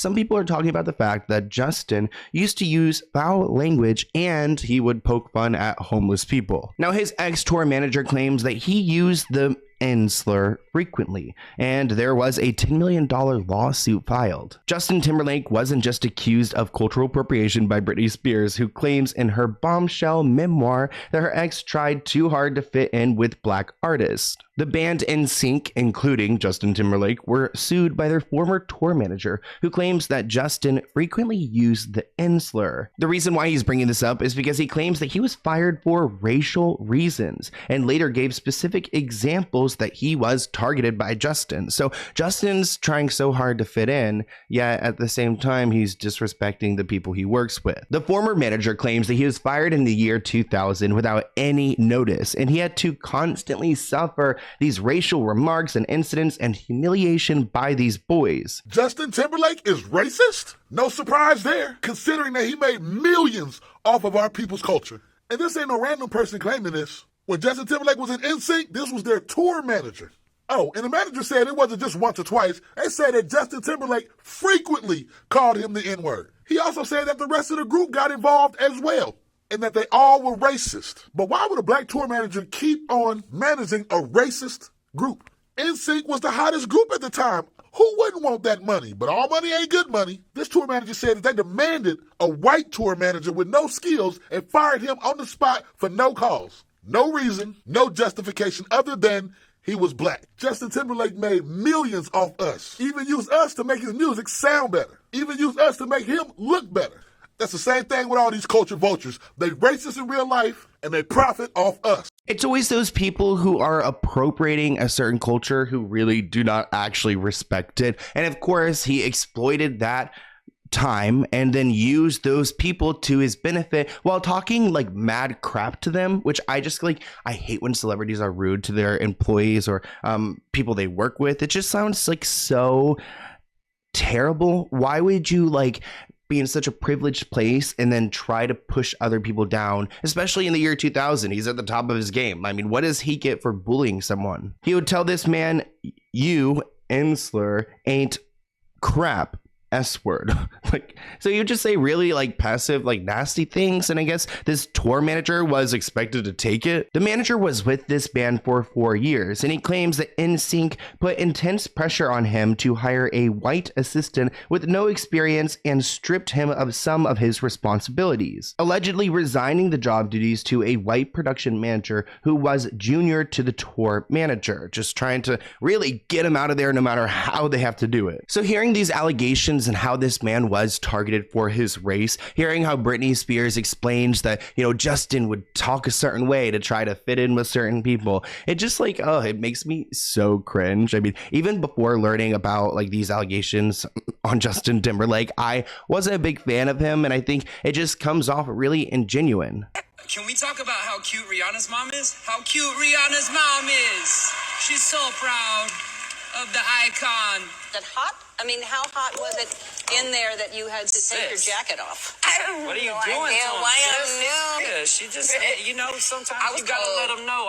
some people are talking about the fact that Justin used to use foul language and he would poke fun at homeless people. Now, his ex-tour manager claims that he used the N slur frequently, and there was a $10 million lawsuit filed. Justin Timberlake wasn't just accused of cultural appropriation by Britney Spears, who claims in her bombshell memoir that her ex tried too hard to fit in with black artists. The band NSYNC, including Justin Timberlake, were sued by their former tour manager, who claims that Justin frequently used the N slur. The reason why he's bringing this up is because he claims that he was fired for racial reasons, and later gave specific examples that he was targeted by Justin. So Justin's trying so hard to fit in, yet at the same time, he's disrespecting the people he works with. The former manager claims that he was fired in the year 2000 without any notice, and he had to constantly suffer these racial remarks and incidents and humiliation by these boys. Justin Timberlake is racist? No surprise there, considering that he made millions off of our people's culture. And this ain't no random person claiming this. When Justin Timberlake was in NSYNC, this was their tour manager. Oh, and the manager said it wasn't just once or twice. They said that Justin Timberlake frequently called him the N-word. He also said that the rest of the group got involved as well, and that they all were racist. But why would a black tour manager keep on managing a racist group? NSYNC was the hottest group at the time. Who wouldn't want that money? But all money ain't good money. This tour manager said that they demanded a white tour manager with no skills and fired him on the spot for no cause. No reason, no justification other than he was black. Justin Timberlake made millions off us. Even used us to make his music sound better. Even used us to make him look better. That's the same thing with all these culture vultures. They racist in real life and they profit off us. It's always those people who are appropriating a certain culture who really do not actually respect it. And of course, he exploited that time and then used those people to his benefit while talking like mad crap to them, which I just like. I hate when celebrities are rude to their employees or people they work with. It just sounds like so terrible. Why would you like be in such a privileged place and then try to push other people down, especially in the year 2000? He's at the top of his game. I mean, what does he get for bullying someone? He would tell this man, "You, N-slur, ain't crap." S-word. Like, so you just say really like passive, like nasty things. And I guess this tour manager was expected to take it. The manager was with this band for 4 years, and he claims that NSYNC put intense pressure on him to hire a white assistant with no experience and stripped him of some of his responsibilities, allegedly resigning the job duties to a white production manager who was junior to the tour manager, just trying to really get him out of there no matter how they have to do it. So hearing these allegations and how this man was targeted for his race, hearing how Britney Spears explains that, you know, Justin would talk a certain way to try to fit in with certain people, it just like, oh, it makes me so cringe. I mean, even before learning about like these allegations on Justin Timberlake, I wasn't a big fan of him, and I think it just comes off really ingenuine. Can we talk about how cute Rihanna's mom is? How cute Rihanna's mom is. She's so proud of the icon. That hot? I mean, how hot was it in there that you had to take your jacket off? What are you doing to him? Yeah, she just, you know, sometimes you gotta let them know.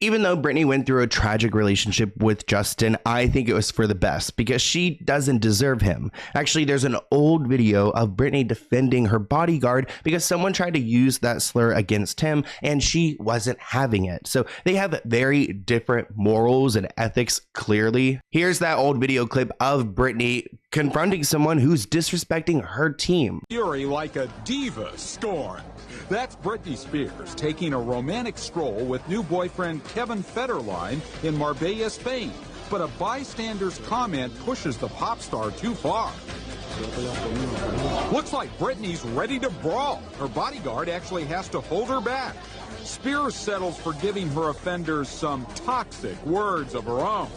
Even though Britney went through a tragic relationship with Justin, I think it was for the best because she doesn't deserve him. Actually, there's an old video of Britney defending her bodyguard because someone tried to use that slur against him and she wasn't having it. So they have very different morals and ethics, clearly. Here's that old video clip of Britney confronting someone who's disrespecting her team. Fury like a diva scorn. That's Britney Spears taking a romantic stroll with new boyfriend Kevin Federline in Marbella, Spain. But a bystander's comment pushes the pop star too far. Looks like Britney's ready to brawl. Her bodyguard actually has to hold her back. Spears settles for giving her offenders some toxic words of her own.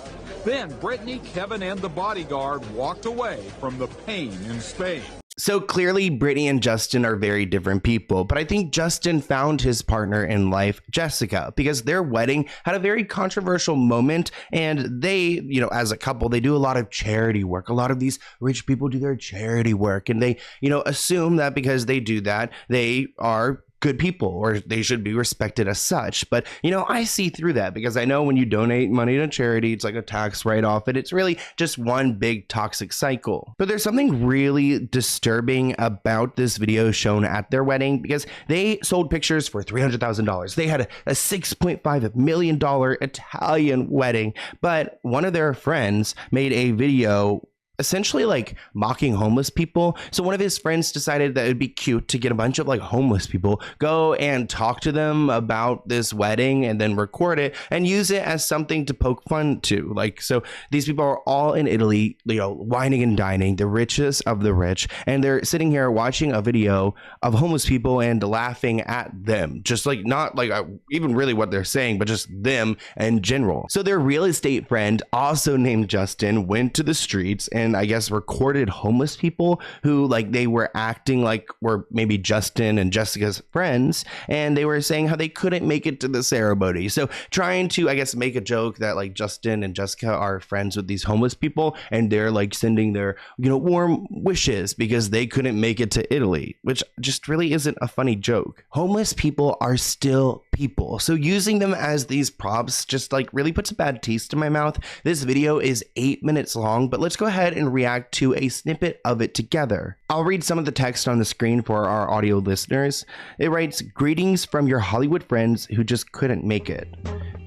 Then Britney, Kevin, and the bodyguard walked away from the pain in Spain. So clearly Britney and Justin are very different people, but I think Justin found his partner in life, Jessica, because their wedding had a very controversial moment, and they, you know, as a couple, they do a lot of charity work. A lot of these rich people do their charity work, and they, you know, assume that because they do that, they are good people, or they should be respected as such. But, you know, I see through that, because I know when you donate money to charity, it's like a tax write-off, and it's really just one big toxic cycle. But there's something really disturbing about this video shown at their wedding, because they sold pictures for $300,000. They had a $6.5 million Italian wedding, but one of their friends made a video essentially like mocking homeless people. So one of his friends decided that it'd be cute to get a bunch of like homeless people, go and talk to them about this wedding, and then record it and use it as something to poke fun to. Like, so these people are all in Italy, you know, whining and dining, the richest of the rich, and they're sitting here watching a video of homeless people and laughing at them, just like not like even really what they're saying, but just them in general. So their real estate friend, also named Justin, went to the streets and I guess recorded homeless people who, like, they were acting like were maybe Justin and Jessica's friends, and they were saying how they couldn't make it to the ceremony. So trying to, I guess, make a joke that like Justin and Jessica are friends with these homeless people, and they're like sending their, you know, warm wishes because they couldn't make it to Italy, which just really isn't a funny joke. Homeless people are still people, so using them as these props just like really puts a bad taste in my mouth. This video is 8 minutes long, but let's go ahead and react to a snippet of it together. I'll read some of the text on the screen for our audio listeners. It writes, "Greetings from your Hollywood friends who just couldn't make it."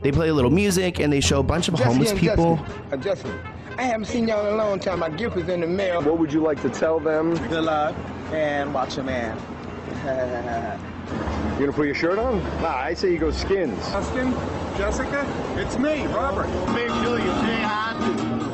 They play a little music and they show a bunch of homeless people. Justin, I haven't seen y'all in a long time. My gift is in the mail. What would you like to tell them? Good luck and watch your man. You gonna put your shirt on? Nah, I say you go Skins. Justin, Jessica, it's me, Robert. Make sure you say hi to.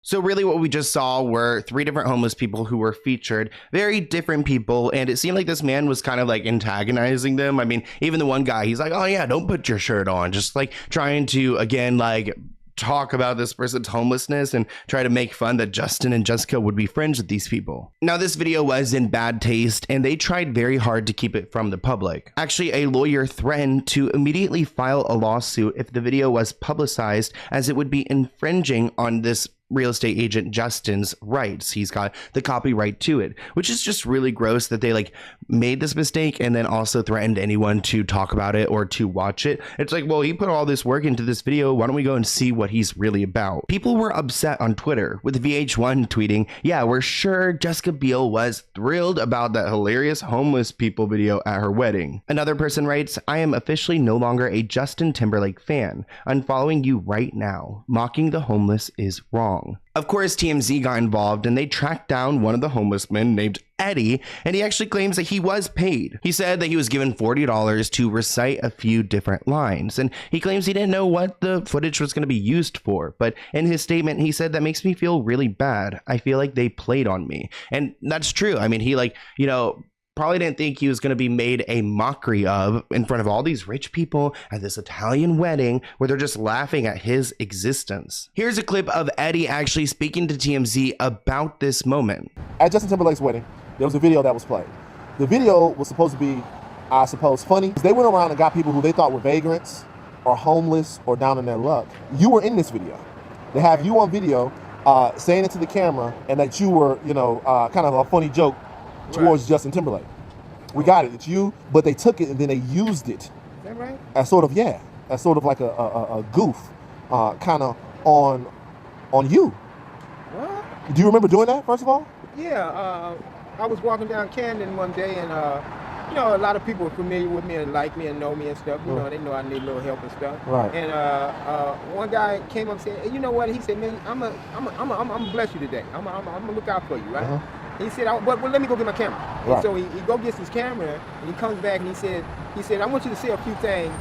So really what we just saw were 3 different homeless people who were featured, very different people, and it seemed like this man was kind of like antagonizing them. I mean, even the one guy, he's like, oh yeah, don't put your shirt on, just like trying to, again, like talk about this person's homelessness and try to make fun that Justin and Jessica would be friends with these people. Now, this video was in bad taste and they tried very hard to keep it from the public. Actually, a lawyer threatened to immediately file a lawsuit if the video was publicized, as it would be infringing on this real estate agent Justin's rights. He's got the copyright to it, which is just really gross that they like made this mistake and then also threatened anyone to talk about it or to watch it. It's like, well, he put all this work into this video, why don't we go and see what he's really about? People were upset on Twitter, with VH1 tweeting, yeah, we're sure Jessica Biel was thrilled about that hilarious homeless people video at her wedding. Another person writes, I am officially no longer a Justin Timberlake fan. Unfollowing you right now. Mocking the homeless is wrong. Of course, TMZ got involved and they tracked down one of the homeless men named Eddie, and he actually claims that he was paid. He said that he was given $40 to recite a few different lines, and he claims he didn't know what the footage was going to be used for, but in his statement he said, that makes me feel really bad. I feel like they played on me. And that's true. I mean, he, like, you know, probably didn't think he was going to be made a mockery of in front of all these rich people at this Italian wedding where they're just laughing at his existence. Here's a clip of Eddie actually speaking to TMZ about this moment. At Justin Timberlake's wedding, there was a video that was played. The video was supposed to be, I suppose, funny. They went around and got people who they thought were vagrants or homeless or down in their luck. You were in this video. They have you on video saying it to the camera, and that you were, you know, kind of a funny joke towards Justin Timberlake. We got it, it's you, but they took it and then they used it. Is that right? As sort of, yeah, as sort of like a goof, kind of on you. What? Do you remember doing that, first of all? Yeah, I was walking down Camden one day, and you know, a lot of people are familiar with me and like me and know me and stuff. You know, they know I need a little help and stuff. Right. And one guy came up and said, hey, you know what? He said, man, I'm gonna bless you today. I'm gonna look out for you, right? He said, well, let me go get my camera. Right. And so he go gets his camera, and he comes back and he said, I want you to say a few things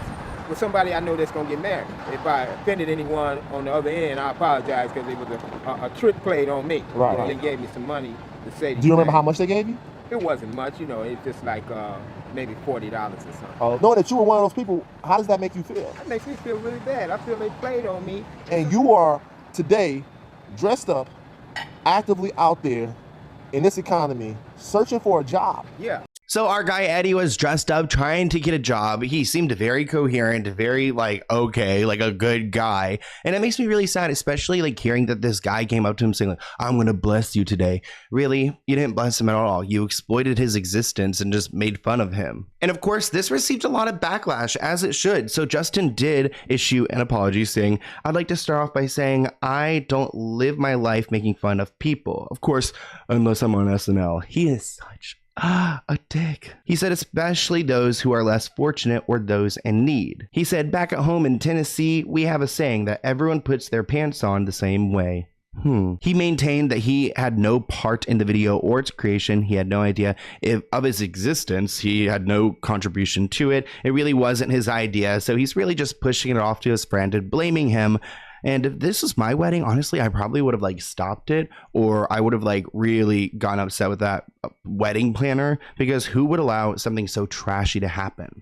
with somebody I know that's gonna get married. If I offended anyone on the other end, I apologize, because it was a trick played on me. Right. And they gave me some money to say. Do you remember how much they gave you? It wasn't much, you know. It's just like maybe $40 or something. Knowing that you were one of those people, how does that make you feel? That makes me feel really bad. I feel they played on me. And you are today dressed up, actively out there in this economy, searching for a job. Yeah. So our guy Eddie was dressed up trying to get a job. He seemed very coherent, very like, okay, like a good guy. And it makes me really sad, especially like hearing that this guy came up to him saying, like, I'm going to bless you today. Really? You didn't bless him at all. You exploited his existence and just made fun of him. And of course, this received a lot of backlash, as it should. So Justin did issue an apology saying, I'd like to start off by saying I don't live my life making fun of people. Of course, unless I'm on SNL. He is such a dick. He said, especially those who are less fortunate or those in need. He said, back at home in Tennessee, we have a saying that everyone puts their pants on the same way. He maintained that he had no part in the video or its creation. He had no idea of its existence. He had no contribution to it. It really wasn't his idea. So he's really just pushing it off to his friend and blaming him. And if this was my wedding, honestly, I probably would have like stopped it, or I would have like really gotten upset with that wedding planner, because who would allow something so trashy to happen?